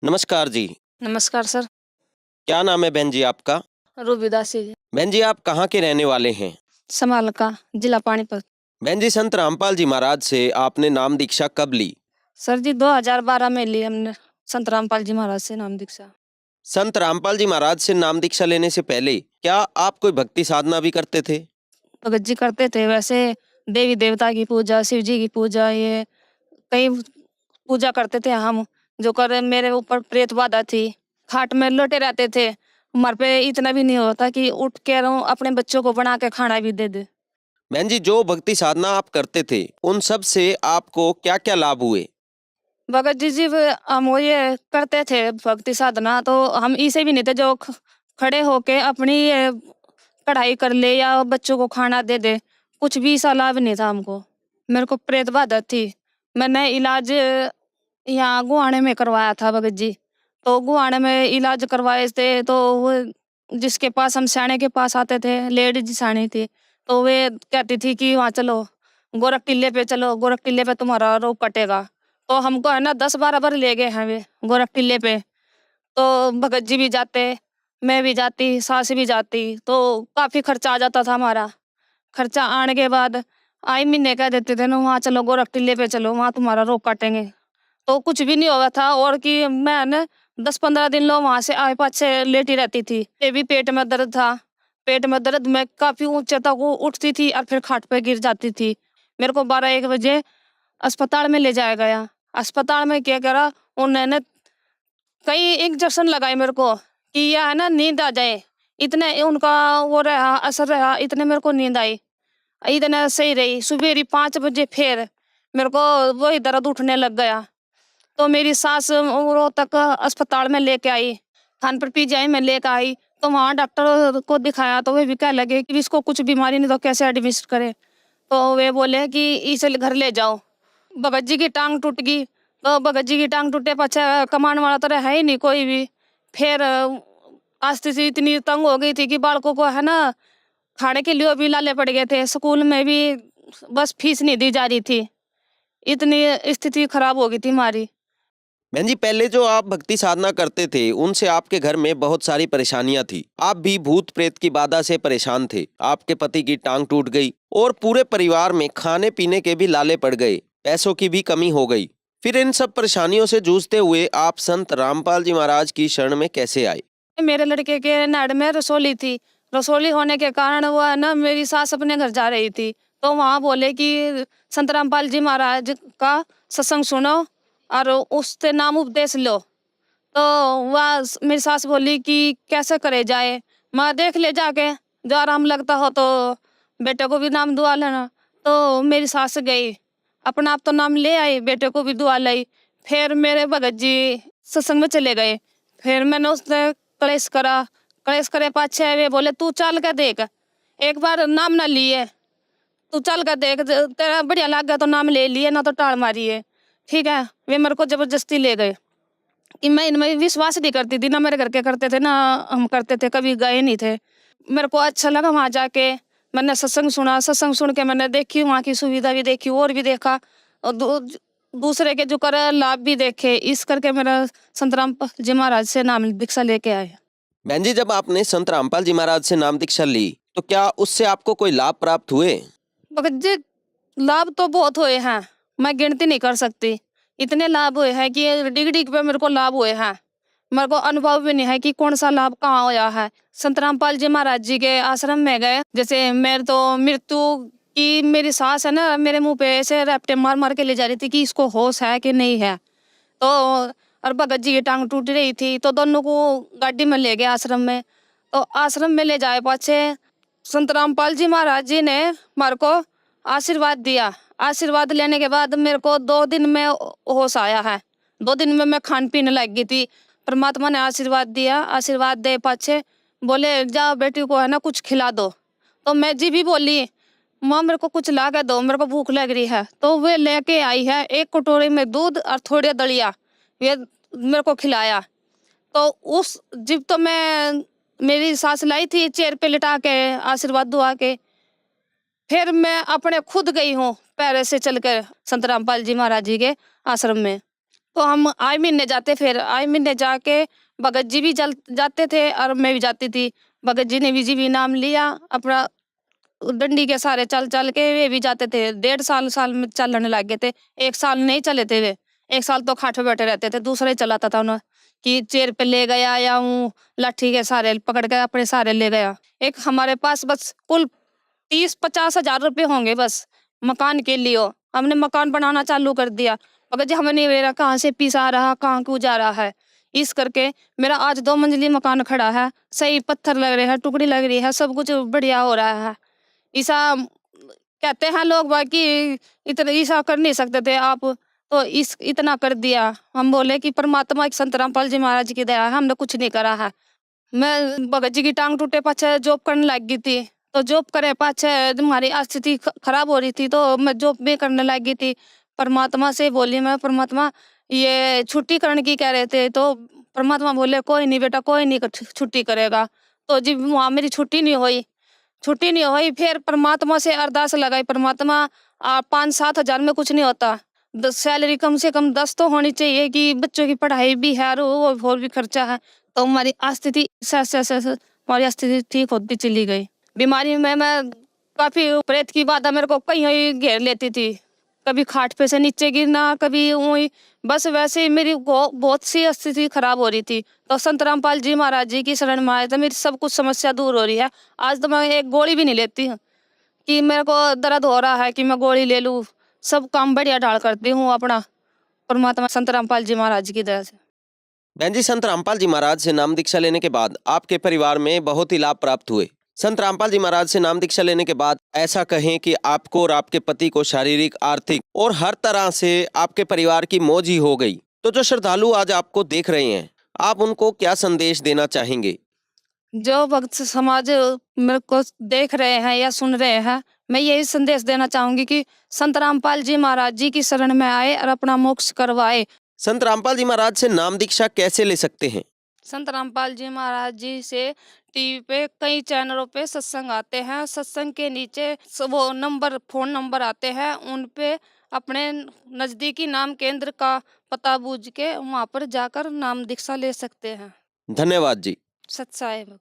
नमस्कार जी। नमस्कार सर। क्या नाम है बहन जी आपका? रूबीदासी जी, बहन जी आप कहाँ के रहने वाले हैं? समाल का जिला पानीपत। बहन जी संत रामपाल जी महाराज से आपने नाम दीक्षा कब ली? सर जी 2012 में ली हमने संत रामपाल जी महाराज से नाम दीक्षा। संत रामपाल जी महाराज से नाम दीक्षा लेने से पहले क्या आप कोई भक्ति साधना भी करते थे? भगत जी करते थे वैसे, देवी देवता की पूजा, शिव जी की पूजा, ये कई पूजा करते थे हम। जो कर मेरे ऊपर प्रेत बाधा थी, खाट में लोटे रहते थे। हमारे पे इतना भी नहीं होता कि उठ के अपने बच्चों को बना के खाना भी दे दे। बहन जी जो भक्ति साधना आप करते थे उन सब से आपको क्या क्या लाभ हुए? भगत जी हम वो ये करते थे भक्ति साधना, तो हम इसे भी नहीं थे जो खड़े होके अपनी ये पढ़ाई कर ले या बच्चों को खाना दे दे। कुछ भी ऐसा लाभ नहीं था हमको। मेरे को प्रेत बाधा थी। मैंने इलाज यहाँ गुआने में करवाया था भगत जी। तो गुआने में इलाज करवाए थे, तो वो जिसके पास हम सयाने के पास आते थे, लेडीज सयानी थी, तो वे कहती थी कि वहाँ चलो, गोरख टिल्ले पे चलो, गोरख टिल्ले पे तुम्हारा रोग कटेगा। तो हमको है ना 10-12 बार ले गए हैं वे गोरख टिल्ले पे। तो भगत जी भी जाते, मैं भी जाती, सास भी जाती, तो काफी खर्चा आ जाता था हमारा। खर्चा आने के बाद आई महीने कह देते थे ना, वहाँ चलो गोरख टिल्ले पे चलो, वहाँ तुम्हारा रोग काटेंगे। तो कुछ भी नहीं हुआ था, और कि मैं ना 10-15 दिन लो वहां से आए पाछे लेटी रहती थी। ये भी पेट में दर्द था। पेट में दर्द में काफी ऊंचे तक वो उठती थी और फिर खाट पे गिर जाती थी। मेरे को 12-1 बजे अस्पताल में ले जाया गया। अस्पताल में क्या करा, उन्होंने कई इंजेक्शन लगाए मेरे को कि यह है ना नींद आ जाए। इतने उनका वो रहा, असर रहा, इतने मेरे को नींद आई, इतने सही रही। सुबह 5 बजे फिर मेरे को वही दर्द उठने लग गया। तो मेरी सास वो तक अस्पताल में लेके आई, खानपुर पीजीआई में लेके आई। तो वहाँ डॉक्टर को दिखाया, तो वे भी कह लगे कि इसको कुछ बीमारी नहीं, तो कैसे एडमिट करे। तो वे बोले कि इसे घर ले जाओ। भगत जी की टांग टूट गई। तो भगत जी की टांग टूटे पाछे कमाने वाला तो है ही नहीं कोई भी। फिर आस्ते से इतनी तंग हो गई थी कि बालकों को है ना खाने के लिए भी लाले पड़ गए थे। स्कूल में भी बस फीस नहीं दी जा रही थी। इतनी स्थिति खराब हो गई थी हमारी। बहन जी पहले जो आप भक्ति साधना करते थे उनसे आपके घर में बहुत सारी परेशानियां थी। आप भी भूत प्रेत की बाधा से परेशान थे। आपके पति की टांग टूट गई और पूरे परिवार में खाने पीने के भी लाले पड़ गए, पैसों की भी कमी हो गई। फिर इन सब परेशानियों से जूझते हुए आप संत रामपाल जी महाराज की शरण में कैसे आए? मेरे लड़के के नाड़ में रसोली थी। रसोली होने के कारण वो है ना मेरी सास अपने घर जा रही थी। तो वहाँ बोले कि संत रामपाल जी महाराज का सत्संग सुनो और उससे नाम उपदेश लो। तो वह मेरी सास बोली कि कैसे करे जाए, मैं देख ले जाके, जो आराम लगता हो तो बेटे को भी नाम दुआ लेना। तो मेरी सास गई, अपना आप तो नाम ले आई, बेटे को भी दुआ लाई। फिर मेरे भगत जी सत्संग में चले गए। फिर मैंने उसने कलेश करा। कलेश करे पाछे वे बोले तू चल के देख, एक बार नाम ना लिए, तू चल के देख, तेरा बढ़िया लग गया तो नाम ले लिए, ना तो टाल मारी है। ठीक है, वे मेरे को जबरदस्ती ले गए कि मैं इनमें विश्वास नहीं करती थी, ना मेरे घर के करते थे ना हम करते थे, कभी गए नहीं थे। मेरे को अच्छा लगा वहाँ जाके। मैंने सत्संग सुना, सत्संग सुन के मैंने देखी वहाँ की सुविधा भी देखी और भी देखा, और दूसरे के जो कर लाभ भी देखे। इस करके मेरा संत राम जी महाराज से नाम दीक्षा लेके आए। बहन जी जब आपने संत रामपाल जी महाराज से नाम दीक्षा ली तो क्या उससे आपको कोई लाभ प्राप्त हुए? भगत जी लाभ तो बहुत हुए हैं, मैं गिनती नहीं कर सकती। इतने लाभ हुए हैं कि डिग डिग पे मेरे को लाभ हुए हैं। मेरे को अनुभव भी नहीं है कि कौन सा लाभ कहाँ होया है। संत रामपाल जी महाराज जी के आश्रम में गए, जैसे मेरे तो मृत्यु की मेरी सास है ना मेरे मुंह पे ऐसे रैपटे मार मार के ले जा रही थी कि इसको होश है कि नहीं है। तो और भगत जी की टांग टूट रही थी, तो दोनों को गाड़ी में ले गए आश्रम में। तो आश्रम में ले जाए पाछे संत रामपाल जी महाराज जी ने मेरे को आशीर्वाद दिया। आशीर्वाद लेने के बाद मेरे को 2 दिन में होश आया है। 2 दिन में मैं खान पीने लग गई थी। परमात्मा ने आशीर्वाद दिया। आशीर्वाद दे पाछे बोले जा बेटी को है ना कुछ खिला दो। तो मैं जी भी बोली माँ मेरे को कुछ ला के दो, मेरे को भूख लग रही है। तो वे लेके आई है 1 कटोरी में दूध और थोड़े दलिया, ये मेरे को खिलाया। तो उस जब तो मैं मेरी सास लाई थी चेयर पे लिटा के आशीर्वाद दुआ के, फिर मैं अपने खुद गई हूँ पैरे से चल कर संत रामपाल जी महाराज जी के आश्रम में। तो हम आए महीने जाते, फिर आए महीने जाके भगत जी भी जाते थे और मैं भी जाती थी। भगत जी ने भी नाम लिया अपना, डंडी के सहारे चल चल के वे भी जाते थे। 1.5 साल में चलने लग गए थे। 1 साल नहीं चले थे वे, 1 साल तो खाट पे बैठे रहते थे, दूसरा ही चलाता था उन्हें कि चेयर पे ले गया या लाठी के सहारे पकड़ के अपने सहारे ले गया। एक हमारे पास बस कुल 30-50 हजार रुपए होंगे बस मकान के लिए। हमने मकान बनाना चालू कर दिया, मगर जी हमें नहीं मेरा कहाँ से पैसा आ रहा, कहाँ क्यों जा रहा है। इस करके मेरा आज 2 मंजिली मकान खड़ा है, सही पत्थर लग रहे हैं, टुकड़ी लग रही है, सब कुछ बढ़िया हो रहा है। ऐसा कहते हैं लोग बाकी इतना ऐसा कर नहीं सकते थे आप, तो इस इतना कर दिया। हम बोले कि परमात्मा एक संत रामपाल जी महाराज की दया है, हमने कुछ नहीं करा है। मैं भगत जी की टांग टूटे पाछे जॉब करने लग गई थी, तो जॉब करे पाछे हमारी स्थिति खराब हो रही थी, तो मैं जॉब भी करने लग गई थी। परमात्मा से बोली मैं, परमात्मा ये छुट्टी करने की कह रहे थे, तो परमात्मा बोले कोई नहीं बेटा, कोई नहीं छुट्टी करेगा। तो जी वहाँ मेरी छुट्टी नहीं हुई। फिर परमात्मा से अरदास लगाई, परमात्मा 5-7 हजार में कुछ नहीं होता, सैलरी कम से कम 10 तो होनी चाहिए कि बच्चों की पढ़ाई भी है और भी खर्चा है। तो हमारी स्थिति हमारी स्थिति ठीक होती चली गई। बीमारी में मैं काफी प्रेत की बाधा मेरे को कहीं घेर लेती थी, कभी खाट पे से नीचे गिरना, कभी ऊई, बस वैसे ही मेरी बहुत सी स्थिति खराब हो रही थी। तो संत रामपाल जी महाराज जी की शरण में आए तो मेरी सब कुछ समस्या दूर हो रही है। आज तो मैं एक गोली भी नहीं लेती हूँ कि मेरे को दर्द हो रहा है कि मैं गोली ले लूँ, सब काम बढ़िया ढाल करती हूँ अपना, परमात्मा संत रामपाल जी महाराज की दया से। बहन जी, संत रामपाल जी महाराज से नाम दीक्षा लेने के बाद आपके परिवार में बहुत ही लाभ प्राप्त हुए। संत रामपाल जी महाराज से नाम दीक्षा लेने के बाद ऐसा कहें कि आपको और आपके पति को शारीरिक, आर्थिक और हर तरह से आपके परिवार की मौज ही हो गई। तो जो श्रद्धालु आज आपको देख रहे हैं, आप उनको क्या संदेश देना चाहेंगे? जो भक्त समाज मेरे को देख रहे हैं या सुन रहे हैं, मैं यही संदेश देना चाहूंगी कि संत रामपाल जी महाराज जी की शरण में आए और अपना मोक्ष करवाए। संत रामपाल जी महाराज से नाम दीक्षा कैसे ले सकते हैं? संत रामपाल जी महाराज जी से टीवी पे कई चैनलों पे सत्संग आते हैं, सत्संग के नीचे वो नंबर, फोन नंबर आते हैं, उन पे अपने नजदीकी नाम केंद्र का पता बूझ के वहां पर जाकर नाम दीक्षा ले सकते हैं। धन्यवाद जी। सत्साई।